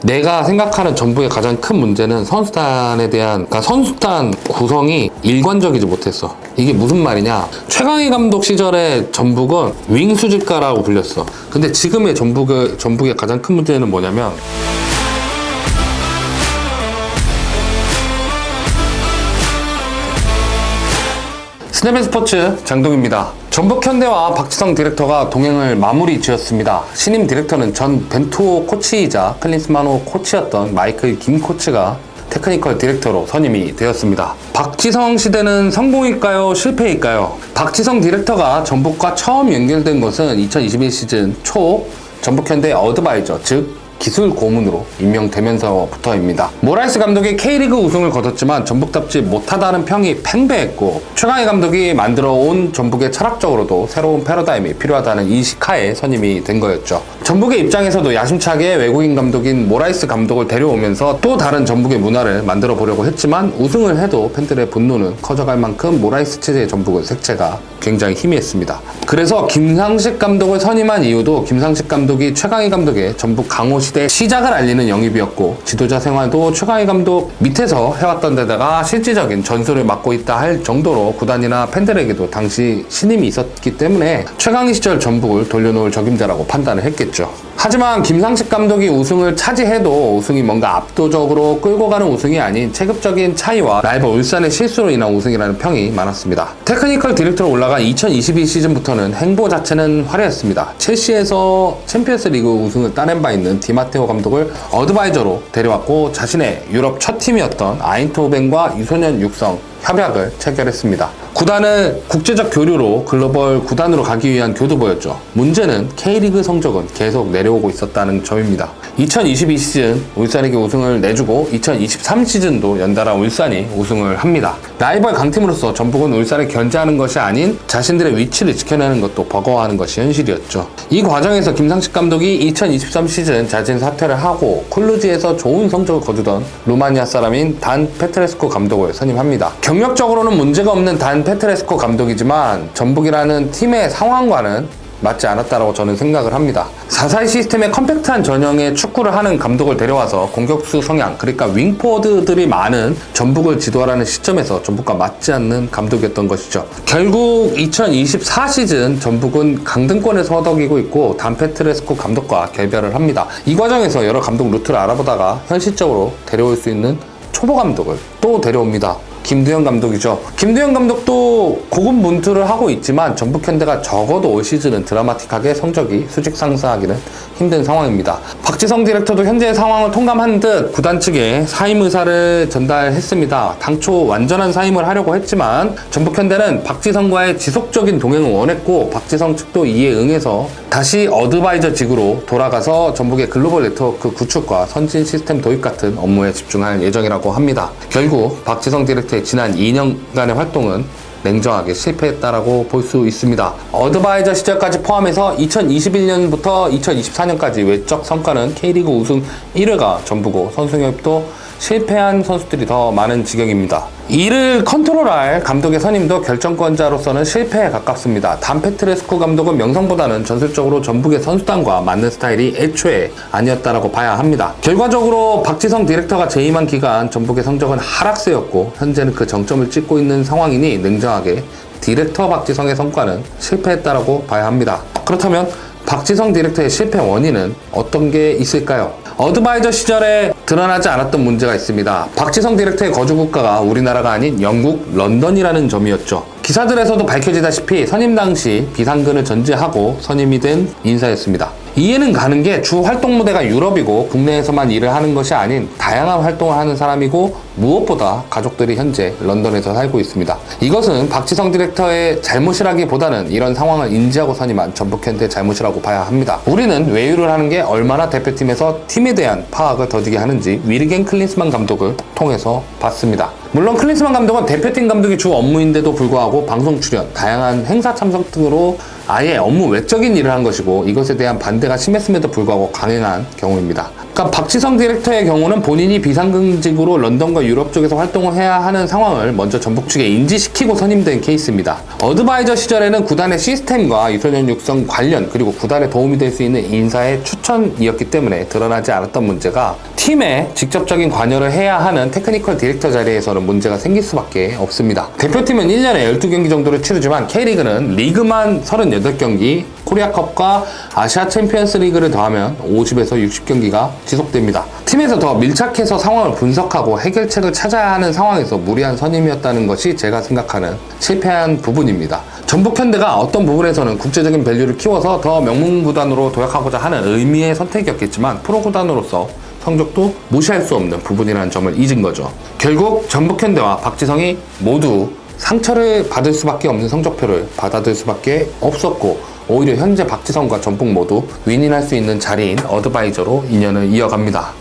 내가 생각하는 전북의 가장 큰 문제는 선수단에 대한, 그러니까 선수단 구성이 일관적이지 못했어. 이게 무슨 말이냐? 최강희 감독 시절에 전북은 윙 수집가라고 불렸어. 근데 지금의 전북의 가장 큰 문제는 뭐냐면, 스냅앤 스포츠 장동입니다. 전북 현대와 박지성 디렉터가 동행을 마무리 지었습니다. 신임 디렉터는 전 벤투호 코치이자 클린스만호 코치였던 마이클 김 코치가 테크니컬 디렉터로 선임이 되었습니다. 박지성 시대는 성공일까요? 실패일까요? 박지성 디렉터가 전북과 처음 연결된 것은 2021 시즌 초 전북 현대 어드바이저, 즉 기술 고문으로 임명되면서부터입니다. 모라이스 감독이 K리그 우승을 거뒀지만 전북답지 못하다는 평이 팽배했고, 최강희 감독이 만들어 온 전북의 철학적으로도 새로운 패러다임이 필요하다는 인식하에 선임이 된 거였죠. 전북의 입장에서도 야심차게 외국인 감독인 모라이스 감독을 데려오면서 또 다른 전북의 문화를 만들어 보려고 했지만, 우승을 해도 팬들의 분노는 커져갈 만큼 모라이스 체제의 전북은 색채가 굉장히 희미했습니다. 그래서 김상식 감독을 선임한 이유도 김상식 감독이 최강희 감독의 전북 강호 시대 시작을 알리는 영입이었고, 지도자 생활도 최강희 감독 밑에서 해왔던 데다가 실질적인 전술을 맡고 있다 할 정도로 구단이나 팬들에게도 당시 신임이 있었기 때문에 최강희 시절 전북을 돌려놓을 적임자라고 판단을 했겠죠. 하지만 김상식 감독이 우승을 차지해도 우승이 뭔가 압도적으로 끌고 가는 우승이 아닌 체급적인 차이와 라이벌 울산의 실수로 인한 우승이라는 평이 많았습니다. 테크니컬 디렉터로 올라간 2022 시즌부터는 행보 자체는 화려했습니다. 첼시에서 챔피언스 리그 우승을 따낸 바 있는 디마테오 감독을 어드바이저로 데려왔고, 자신의 유럽 첫 팀이었던 아인토벤과 유소년 육성 협약을 체결했습니다. 구단을 국제적 교류로 글로벌 구단으로 가기 위한 교두보였죠. 문제는 K리그 성적은 계속 내려오고 있었다는 점입니다. 2022 시즌 울산에게 우승을 내주고 2023 시즌도 연달아 울산이 우승을 합니다. 라이벌 강팀으로서 전북은 울산을 견제하는 것이 아닌 자신들의 위치를 지켜내는 것도 버거워하는 것이 현실이었죠. 이 과정에서 김상식 감독이 2023 시즌 자진 사퇴를 하고 쿨루지에서 좋은 성적을 거두던 루마니아 사람인 단 페트레스코 감독을 선임합니다. 경력적으로는 문제가 없는 단 페트레스코 감독이지만 전북이라는 팀의 상황과는 맞지 않았다고 저는 생각을 합니다. 4-4-2 시스템의 컴팩트한 전형의 축구를 하는 감독을 데려와서 공격수 성향, 그러니까 윙포워드들이 많은 전북을 지도하라는 시점에서 전북과 맞지 않는 감독이었던 것이죠. 결국 2024 시즌 전북은 강등권에서 허덕이고 있고 단 페트레스코 감독과 결별을 합니다. 이 과정에서 여러 감독 루트를 알아보다가 현실적으로 데려올 수 있는 초보 감독을 또 데려옵니다. 김두현 감독이죠. 김두현 감독도 고군분투를 하고 있지만 전북 현대가 적어도 올 시즌은 드라마틱하게 성적이 수직 상승하기는 힘든 상황입니다. 박지성 디렉터도 현재의 상황을 통감한 듯 구단 측에 사임 의사를 전달했습니다. 당초 완전한 사임을 하려고 했지만 전북 현대는 박지성과의 지속적인 동행을 원했고, 박지성 측도 이에 응해서 다시 어드바이저직으로 돌아가서 전북의 글로벌 네트워크 구축과 선진 시스템 도입 같은 업무에 집중할 예정이라고 합니다. 결국 박지성 디렉터의 지난 2년간의 활동은 냉정하게 실패했다라고 볼 수 있습니다. 어드바이저 시절까지 포함해서 2021년부터 2024년까지 외적 성과는 K리그 우승 1회가 전부고 선수 영입도 실패한 선수들이 더 많은 지경입니다. 이를 컨트롤할 감독의 선임도 결정권자로서는 실패에 가깝습니다. 단 페트레스코 감독은 명성보다는 전술적으로 전북의 선수단과 맞는 스타일이 애초에 아니었다라고 봐야 합니다. 결과적으로 박지성 디렉터가 재임한 기간 전북의 성적은 하락세였고, 현재는 그 정점을 찍고 있는 상황이니 냉정하게 디렉터 박지성의 성과는 실패했다라고 봐야 합니다. 그렇다면 박지성 디렉터의 실패 원인은 어떤 게 있을까요? 어드바이저 시절에 드러나지 않았던 문제가 있습니다. 박지성 디렉터의 거주 국가가 우리나라가 아닌 영국 런던이라는 점이었죠. 기사들에서도 밝혀지다시피 선임 당시 비상근을 전제하고 선임이 된 인사였습니다. 이해는 가는 게 주 활동 무대가 유럽이고 국내에서만 일을 하는 것이 아닌 다양한 활동을 하는 사람이고, 무엇보다 가족들이 현재 런던에서 살고 있습니다. 이것은 박지성 디렉터의 잘못이라기보다는 이런 상황을 인지하고 선임한 전북현대의 잘못이라고 봐야 합니다. 우리는 외유를 하는 게 얼마나 대표팀에서 팀에 대한 파악을 더디게 하는지 위르겐 클린스만 감독을 통해서 봤습니다. 물론 클린스만 감독은 대표팀 감독이 주 업무인데도 불구하고 방송 출연, 다양한 행사 참석 등으로 아예 업무 외적인 일을 한 것이고, 이것에 대한 반대가 심했음에도 불구하고 강행한 경우입니다. 그러니까 박지성 디렉터의 경우는 본인이 비상근직으로 런던과 유럽 쪽에서 활동을 해야 하는 상황을 먼저 전북 측에 인지시키고 선임된 케이스입니다. 어드바이저 시절에는 구단의 시스템과 유소년 육성 관련 그리고 구단에 도움이 될 수 있는 인사의 추천이었기 때문에 드러나지 않았던 문제가 팀에 직접적인 관여를 해야 하는 테크니컬 디렉터 자리에서는 문제가 생길 수밖에 없습니다. 대표팀은 1년에 12경기 정도를 치르지만 K리그는 리그만 38경기, 코리아컵과 아시아 챔피언스 리그를 더하면 50에서 60경기가 지속됩니다. 팀에서 더 밀착해서 상황을 분석하고 해결책을 찾아야 하는 상황에서 무리한 선임이었다는 것이 제가 생각하는 실패한 부분입니다. 전북 현대가 어떤 부분에서는 국제적인 밸류를 키워서 더 명문구단으로 도약하고자 하는 의미의 선택이었겠지만 프로구단으로서 성적도 무시할 수 없는 부분이라는 점을 잊은 거죠. 결국 전북 현대와 박지성이 모두 상처를 받을 수밖에 없는 성적표를 받아들 수밖에 없었고 오히려 현재 박지성과 전북 모두 윈윈할 수 있는 자리인 어드바이저로 인연을 이어갑니다.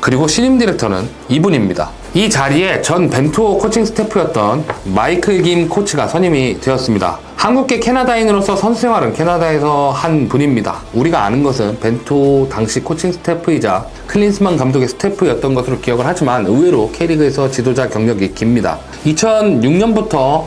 그리고 신임 디렉터는 이분입니다. 이 자리에 전 벤투호 코칭 스태프였던 마이클 김 코치가 선임이 되었습니다. 한국계 캐나다인으로서 선수 생활은 캐나다에서 한 분입니다. 우리가 아는 것은 벤투호 당시 코칭 스태프이자 클린스만 감독의 스태프였던 것으로 기억을 하지만 의외로 K리그에서 지도자 경력이 깁니다. 2006년부터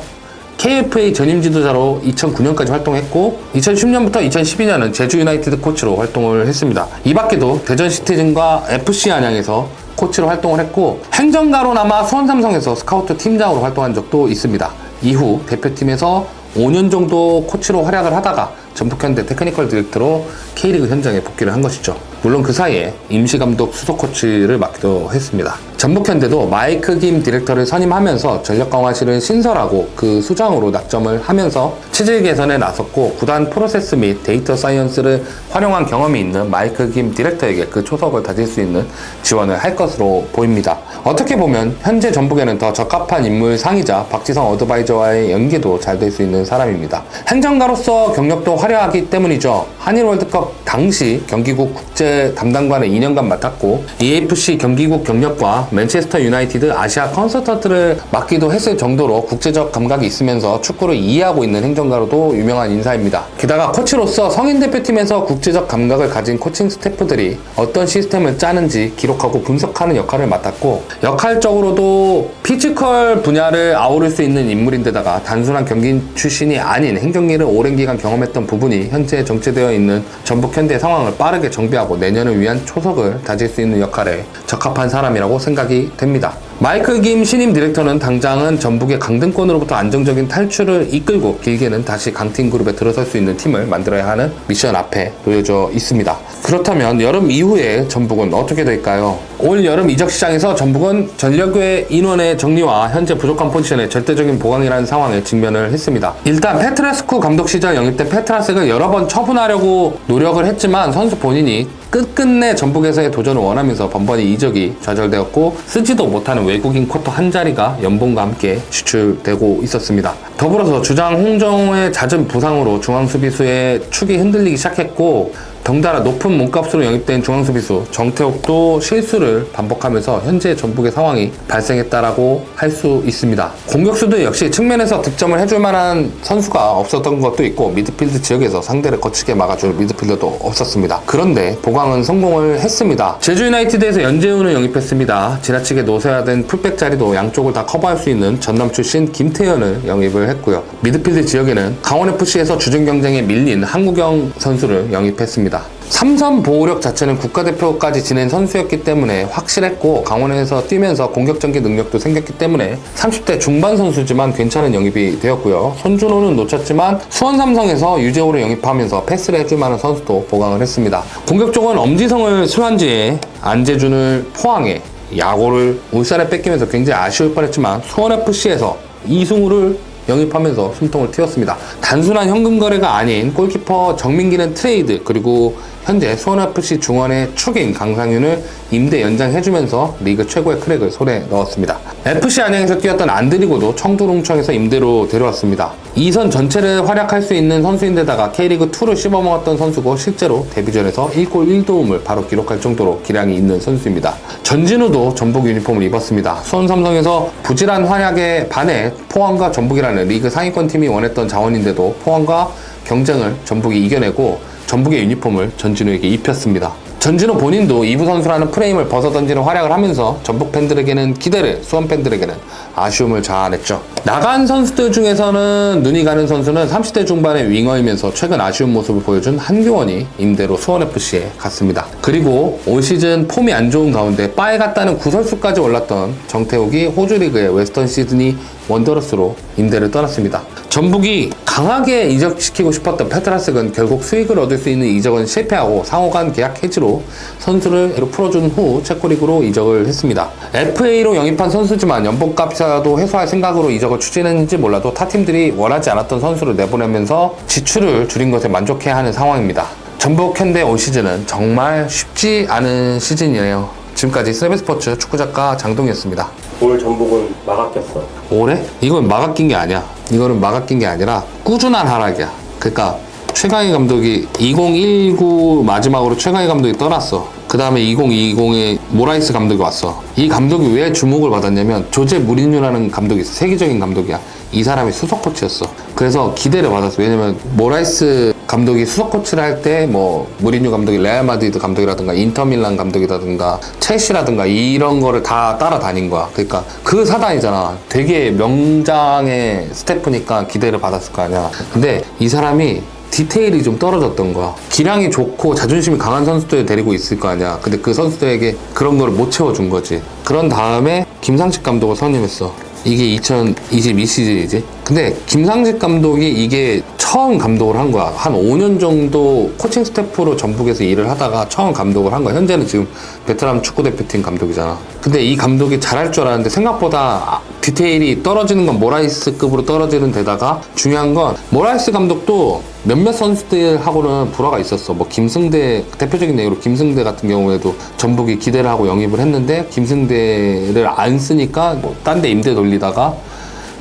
KFA 전임 지도자로 2009년까지 활동했고 2010년부터 2012년은 제주 유나이티드 코치로 활동을 했습니다. 이 밖에도 대전 시티즌과 FC 안양에서 코치로 활동을 했고 행정가로나마 수원 삼성에서 스카우트 팀장으로 활동한 적도 있습니다. 이후 대표팀에서 5년 정도 코치로 활약을 하다가 전북현대 테크니컬 디렉터로 K리그 현장에 복귀를 한 것이죠. 물론 그 사이에 임시감독 수석 코치를 맡기도 했습니다. 전북현대도 마이크 김 디렉터를 선임하면서 전력 강화실을 신설하고 그 수장으로 낙점을 하면서 체질 개선에 나섰고 구단 프로세스 및 데이터 사이언스를 활용한 경험이 있는 마이크 김 디렉터에게 그 초석을 다질 수 있는 지원을 할 것으로 보입니다. 어떻게 보면 현재 전북에는 더 적합한 인물 상이자 박지성 어드바이저와의 연계도 잘 될 수 있는 사람입니다. 행정가로서 경력도 화려하기 때문이죠. 한일 월드컵 당시 경기국 국제 담당관을 2년간 맡았고 EAFC 경기국 경력과 맨체스터 유나이티드 아시아 컨설턴트를 맡기도 했을 정도로 국제적 감각이 있으면서 축구를 이해하고 있는 행정가로도 유명한 인사입니다. 게다가 코치로서 성인 대표팀에서 국제적 감각을 가진 코칭 스태프들이 어떤 시스템을 짜는지 기록하고 분석하는 역할을 맡았고 역할적으로도 피지컬 분야를 아우를 수 있는 인물인데다가 단순한 경기 출신이 아닌 행정일을 오랜 기간 경험했던 부분이 현재 정체되어 있는 전북 현대의 상황을 빠르게 정비하고 내년을 위한 초석을 다질 수 있는 역할에 적합한 사람이라고 생각이 됩니다. 마이클 김 신임 디렉터는 당장은 전북의 강등권으로부터 안정적인 탈출을 이끌고 길게는 다시 강팀 그룹에 들어설 수 있는 팀을 만들어야 하는 미션 앞에 놓여져 있습니다. 그렇다면 여름 이후에 전북은 어떻게 될까요? 올 여름 이적 시장에서 전북은 전력외 인원의 정리와 현재 부족한 포지션의 절대적인 보강이라는 상황에 직면을 했습니다. 일단 페트라스쿠 감독 시절 영입된 페트라색을 여러 번 처분하려고 노력을 했지만 선수 본인이 끝끝내 전북에서의 도전을 원하면서 번번이 이적이 좌절되었고 쓰지도 못하는 외국인 쿼터 한 자리가 연봉과 함께 지출되고 있었습니다. 더불어서 주장 홍정호의 잦은 부상으로 중앙수비수의 축이 흔들리기 시작했고 덩달아 높은 몸값으로 영입된 중앙수비수 정태욱도 실수를 반복하면서 현재 전북의 상황이 발생했다라고 할 수 있습니다. 공격수도 역시 측면에서 득점을 해줄 만한 선수가 없었던 것도 있고 미드필드 지역에서 상대를 거치게 막아줄 미드필더도 없었습니다. 그런데 보강은 성공을 했습니다. 제주 유나이티드에서 연재훈을 영입했습니다. 지나치게 노쇠화된 풀백 자리도 양쪽을 다 커버할 수 있는 전남 출신 김태현을 영입을 했고요. 미드필드 지역에는 강원FC에서 주전 경쟁에 밀린 한국영 선수를 영입했습니다. 삼선 보호력 자체는 국가대표까지 지낸 선수였기 때문에 확실했고 강원에서 뛰면서 공격전개 능력도 생겼기 때문에 30대 중반 선수지만 괜찮은 영입이 되었고요. 손준호는 놓쳤지만 수원 삼성에서 유재호를 영입하면서 패스를 해줄 만한 선수도 보강을 했습니다. 공격 쪽은 엄지성을 술안지에 안재준을 포항에 야구를 울산에 뺏기면서 굉장히 아쉬울 뻔했지만 수원FC에서 이승우를 영입하면서 숨통을 틔웠습니다. 단순한 현금 거래가 아닌 골키퍼 정민기는 트레이드 그리고 현재 수원FC 중원의 축인 강상윤을 임대 연장해주면서 리그 최고의 크랙을 손에 넣었습니다. FC 안양에서 뛰었던 안드리고도 청두롱청에서 임대로 데려왔습니다. 2선 전체를 활약할 수 있는 선수인데다가 K리그2를 씹어먹었던 선수고 실제로 데뷔전에서 1골 1도움을 바로 기록할 정도로 기량이 있는 선수입니다. 전진우도 전북 유니폼을 입었습니다. 수원 삼성에서 부실한 활약에 반해 포항과 전북이라는 리그 상위권 팀이 원했던 자원인데도 포항과 경쟁을 전북이 이겨내고 전북의 유니폼을 전진우에게 입혔습니다. 전진호 본인도 2부 선수라는 프레임을 벗어던지는 활약을 하면서 전북 팬들에게는 기대를, 수원 팬들에게는 아쉬움을 자아냈죠. 나간 선수들 중에서는 눈이 가는 선수는 30대 중반의 윙어이면서 최근 아쉬운 모습을 보여준 한교원이 임대로 수원FC에 갔습니다. 그리고 올 시즌 폼이 안 좋은 가운데 빠에 갔다는 구설수까지 올랐던 정태욱이 호주 리그의 웨스턴 시드니 원더러스로 임대를 떠났습니다. 전북이 강하게 이적시키고 싶었던 페트라스는 결국 수익을 얻을 수 있는 이적은 실패하고 상호간 계약 해지로 선수를 풀어준 후 체코리그로 이적을 했습니다. FA로 영입한 선수지만 연봉값이라도 회수할 생각으로 이적을 추진했는지 몰라도 타 팀들이 원하지 않았던 선수를 내보내면서 지출을 줄인 것에 만족해야 하는 상황입니다. 전북 현대 올 시즌은 정말 쉽지 않은 시즌이에요. 지금까지 세베스포츠 축구작가 장동이었습니다. 올 전북은 막아꼈어. 올해? 이건 막아낀 게 아니야. 이거는 막아낀 게 아니라 꾸준한 하락이야. 그러니까 최강희 감독이 2019 마지막으로 최강희 감독이 떠났어. 그 다음에 2020에 모라이스 감독이 왔어. 이 감독이 왜 주목을 받았냐면 조제 무리뉴라는 감독이 있어. 세계적인 감독이야. 이 사람이 수석 코치였어. 그래서 기대를 받았어. 왜냐면 모라이스 감독이 수석 코치를 할 때 뭐 무리뉴 감독이 레알 마드리드 감독이라든가 인터밀란 감독이라든가 첼시라든가 이런 거를 다 따라다닌 거야. 그러니까 그 사단이잖아. 되게 명장의 스태프니까 기대를 받았을 거 아니야. 근데 이 사람이 디테일이 좀 떨어졌던 거야. 기량이 좋고 자존심이 강한 선수들 데리고 있을 거 아니야. 근데 그 선수들에게 그런 걸 못 채워준 거지. 그런 다음에 김상식 감독을 선임했어. 이게 2022 시즌이지. 근데 김상식 감독이 이게 처음 감독을 한 거야. 한 5년 정도 코칭 스태프로 전북에서 일을 하다가 처음 감독을 한 거야. 현재는 지금 베트남 축구대표팀 감독이잖아. 근데 이 감독이 잘할 줄 알았는데 생각보다 디테일이 떨어지는 건 모라이스급으로 떨어지는 데다가 중요한 건 모라이스 감독도 몇몇 선수들하고는 불화가 있었어. 뭐 김승대, 대표적인 예로 김승대 같은 경우에도 전북이 기대를 하고 영입을 했는데 김승대를 안 쓰니까 뭐 딴 데 임대 돌리다가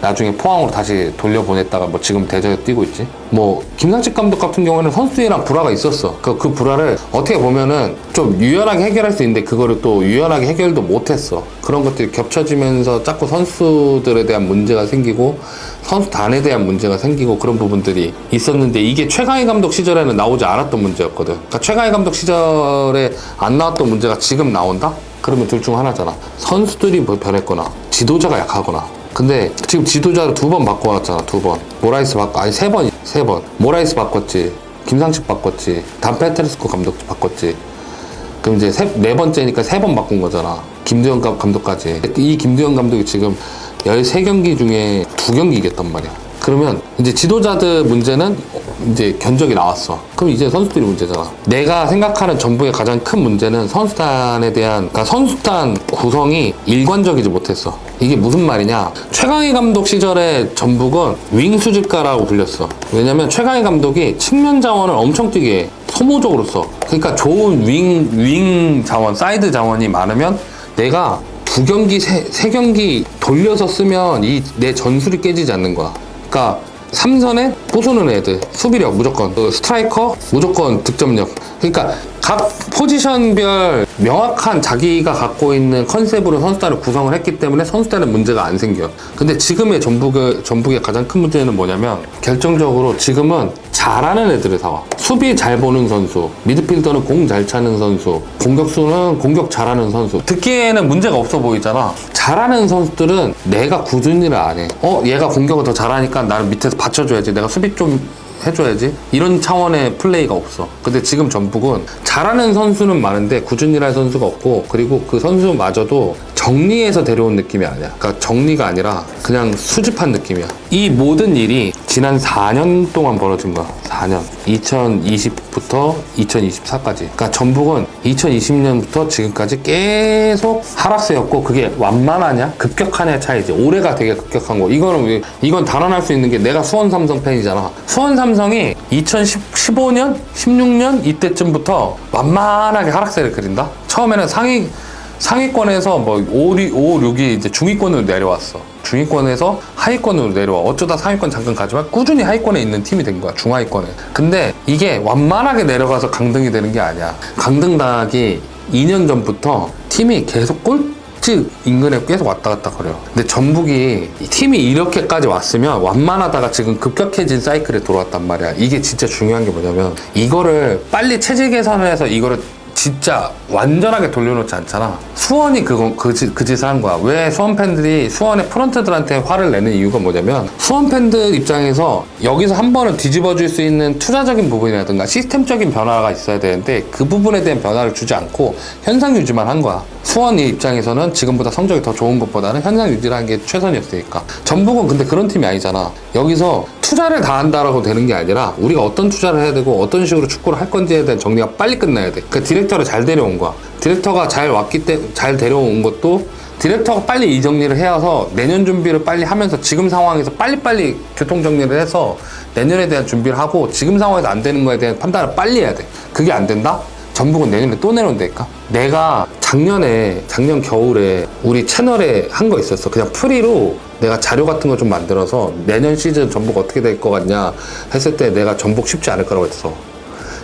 나중에 포항으로 다시 돌려보냈다가 뭐 지금 대저에 뛰고 있지. 뭐 김상식 감독 같은 경우에는 선수들이랑 불화가 있었어. 그 불화를 어떻게 보면은 좀 유연하게 해결할 수 있는데 그거를 또 유연하게 해결도 못했어. 그런 것들이 겹쳐지면서 자꾸 선수들에 대한 문제가 생기고 선수단에 대한 문제가 생기고 그런 부분들이 있었는데 이게 최강희 감독 시절에는 나오지 않았던 문제였거든. 그러니까 최강희 감독 시절에 안 나왔던 문제가 지금 나온다? 그러면 둘 중 하나잖아. 선수들이 뭐 변했거나 지도자가 약하거나. 근데 지금 지도자를 2번 바꿔놨잖아. 2번 모라이스 바꿔, 아니 3번 모라이스 바꿨지, 김상식 바꿨지, 단페트레스코 감독 바꿨지. 그럼 이제 4번째니까 3번 바꾼 거잖아. 김두현 감독까지. 이 김두현 감독이 지금 13경기 중에 2경기 이겼단 말이야. 그러면 이제 지도자들 문제는 이제 견적이 나왔어. 그럼 이제 선수들이 문제잖아. 내가 생각하는 전북의 가장 큰 문제는 선수단에 대한, 그러니까 선수단 구성이 일관적이지 못했어. 이게 무슨 말이냐? 최강희 감독 시절에 전북은 윙 수집가라고 불렸어. 왜냐면 최강희 감독이 측면 자원을 엄청 뛰게 해. 소모적으로 써. 그러니까 좋은 윙 자원, 사이드 자원이 많으면 내가 2경기, 3경기 돌려서 쓰면 내 전술이 깨지지 않는 거야. 그러니까 삼선에 부수는 애들, 수비력 무조건, 스트라이커 무조건 득점력. 그러니까 각 포지션별 명확한 자기가 갖고 있는 컨셉으로 선수단을 구성을 했기 때문에 선수단에 문제가 안 생겨. 근데 지금의 전북의 가장 큰 문제는 뭐냐면 결정적으로 지금은 잘하는 애들을 사와. 수비 잘 보는 선수, 미드필더는 공 잘 차는 선수, 공격수는 공격 잘하는 선수. 듣기에는 문제가 없어 보이잖아. 잘하는 선수들은 내가 꾸준히 일을 안 해. 얘가 공격을 더 잘하니까 나는 밑에서 받쳐줘야지. 내가 수비 좀 해줘야지. 이런 차원의 플레이가 없어. 근데 지금 전북은 잘하는 선수는 많은데 꾸준히 일할 선수가 없고, 그리고 그 선수마저도 정리해서 데려온 느낌이 아니야. 그러니까 정리가 아니라 그냥 수집한 느낌이야. 이 모든 일이 지난 4년 동안 벌어진 거야. 4년. 2020부터 2024까지. 그러니까 전북은 2020년부터 지금까지 계속 하락세였고, 그게 완만하냐? 급격하냐의 차이지. 올해가 되게 급격한 거. 이건 단언할 수 있는 게 내가 수원 삼성 팬이잖아. 수원 삼성이 2015년, 16년 이때쯤부터 완만하게 하락세를 그린다? 처음에는 상위권에서 뭐 5, 6이 이제 중위권으로 내려왔어. 중위권에서 하위권으로 내려와. 어쩌다 상위권 잠깐 가지만 꾸준히 하위권에 있는 팀이 된 거야. 중하위권에. 근데 이게 완만하게 내려가서 강등이 되는 게 아니야. 강등당하기 2년 전부터 팀이 계속 꼴찌 인근에 계속 왔다 갔다 거려. 근데 전북이 팀이 이렇게까지 왔으면 완만하다가 지금 급격해진 사이클에 들어왔단 말이야. 이게 진짜 중요한 게 뭐냐면 이거를 빨리 체질 개선을 해서 이거를 진짜 완전하게 돌려놓지 않잖아. 수원이 그 짓을 한 거야. 왜 수원 팬들이 수원의 프런트들한테 화를 내는 이유가 뭐냐면, 수원 팬들 입장에서 여기서 한 번은 뒤집어줄 수 있는 투자적인 부분이라든가 시스템적인 변화가 있어야 되는데 그 부분에 대한 변화를 주지 않고 현상 유지만 한 거야. 수원이 입장에서는 지금보다 성적이 더 좋은 것보다는 현상 유지라는 게 최선이었으니까. 전북은 근데 그런 팀이 아니잖아. 여기서 투자를 다 한다라고 되는 게 아니라 우리가 어떤 투자를 해야 되고 어떤 식으로 축구를 할 건지에 대한 정리가 빨리 끝나야 돼. 그 디렉터를 잘 데려온 거야. 디렉터가 잘 데려온 것도 디렉터가 빨리 이 정리를 해서 내년 준비를 빨리 하면서 지금 상황에서 빨리빨리 교통 정리를 해서 내년에 대한 준비를 하고 지금 상황에서 안 되는 거에 대한 판단을 빨리 해야 돼. 그게 안 된다? 전북은 내년에 또 내놓는다니까? 내가 작년 겨울에 우리 채널에 한 거 있었어. 그냥 프리로 내가 자료 같은 거 좀 만들어서 내년 시즌 전북 어떻게 될 것 같냐 했을 때 내가 전북 쉽지 않을 거라고 했어.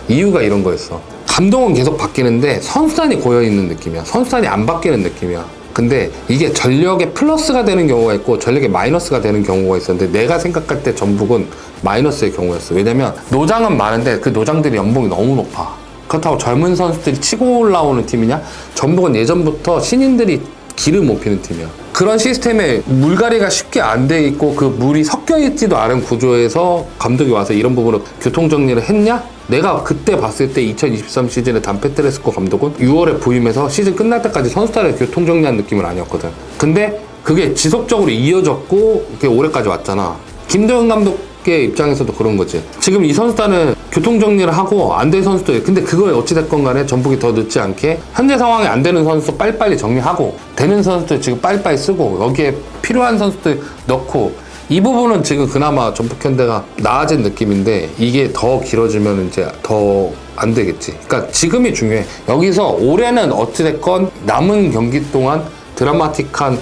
이유가 이런 거였어. 감독은 계속 바뀌는데 선수단이 고여있는 느낌이야. 선수단이 안 바뀌는 느낌이야. 근데 이게 전력에 플러스가 되는 경우가 있고 전력에 마이너스가 되는 경우가 있었는데 내가 생각할 때 전북은 마이너스의 경우였어. 왜냐면 노장은 많은데 그 노장들이 연봉이 너무 높아. 그렇다고 젊은 선수들이 치고 올라오는 팀이냐? 전북은 예전부터 신인들이 기를 못 피는 팀이야. 그런 시스템에 물갈이가 쉽게 안 돼 있고 그 물이 섞여 있지도 않은 구조에서 감독이 와서 이런 부분을 교통정리를 했냐? 내가 그때 봤을 때 2023 시즌에 단페트레스코 감독은 6월에 부임해서 시즌 끝날 때까지 선수단을 교통정리한 느낌은 아니었거든. 근데 그게 지속적으로 이어졌고 그게 올해까지 왔잖아. 김도현 감독의 입장에서도 그런 거지. 지금 이 선수단은 교통정리를 하고 안 된 선수들, 근데 그거에 어찌됐건 간에 전북이 더 늦지 않게 현재 상황에 안 되는 선수 빨리빨리 정리하고 되는 선수들 지금 빨리빨리 쓰고 여기에 필요한 선수들 넣고, 이 부분은 지금 그나마 전북 현대가 나아진 느낌인데 이게 더 길어지면 이제 더 안 되겠지. 그러니까 지금이 중요해. 여기서 올해는 어찌됐건 남은 경기 동안 드라마틱한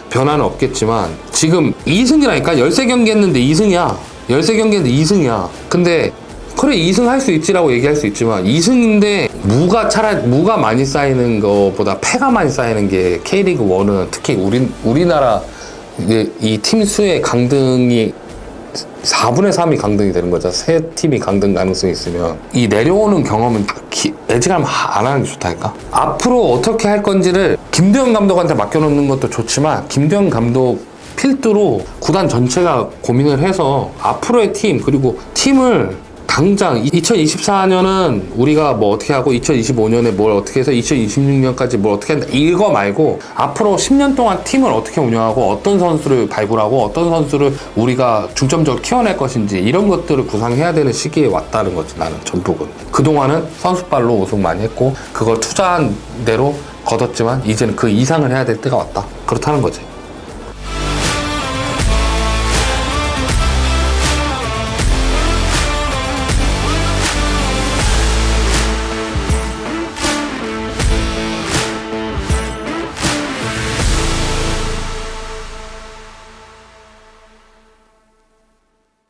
변화는 없겠지만 지금 2승이라니까. 13경기 했는데 2승이야. 13경기 했는데 2승이야. 근데 그래 2승 할 수 있지라고 얘기할 수 있지만 2승인데 무가 많이 쌓이는 것보다 패가 많이 쌓이는 게 K리그 1은 특히 우리나라 이 팀 수의 강등이 4분의 3이 강등이 되는 거죠. 세 팀이 강등 가능성이 있으면 이 내려오는 경험은 애지간하면 안 하는 게 좋다니까. 앞으로 어떻게 할 건지를 김도현 감독한테 맡겨놓는 것도 좋지만 김도현 감독 필두로 구단 전체가 고민을 해서 앞으로의 팀 그리고 팀을 당장 2024년은 우리가 뭐 어떻게 하고 2025년에 뭘 어떻게 해서 2026년까지 뭘 어떻게 한다 이거 말고 앞으로 10년 동안 팀을 어떻게 운영하고 어떤 선수를 발굴하고 어떤 선수를 우리가 중점적으로 키워낼 것인지 이런 것들을 구상해야 되는 시기에 왔다는 거지. 나는 전북은 그동안은 선수발로 우승 많이 했고 그걸 투자한 대로 거뒀지만 이제는 그 이상을 해야 될 때가 왔다. 그렇다는 거지.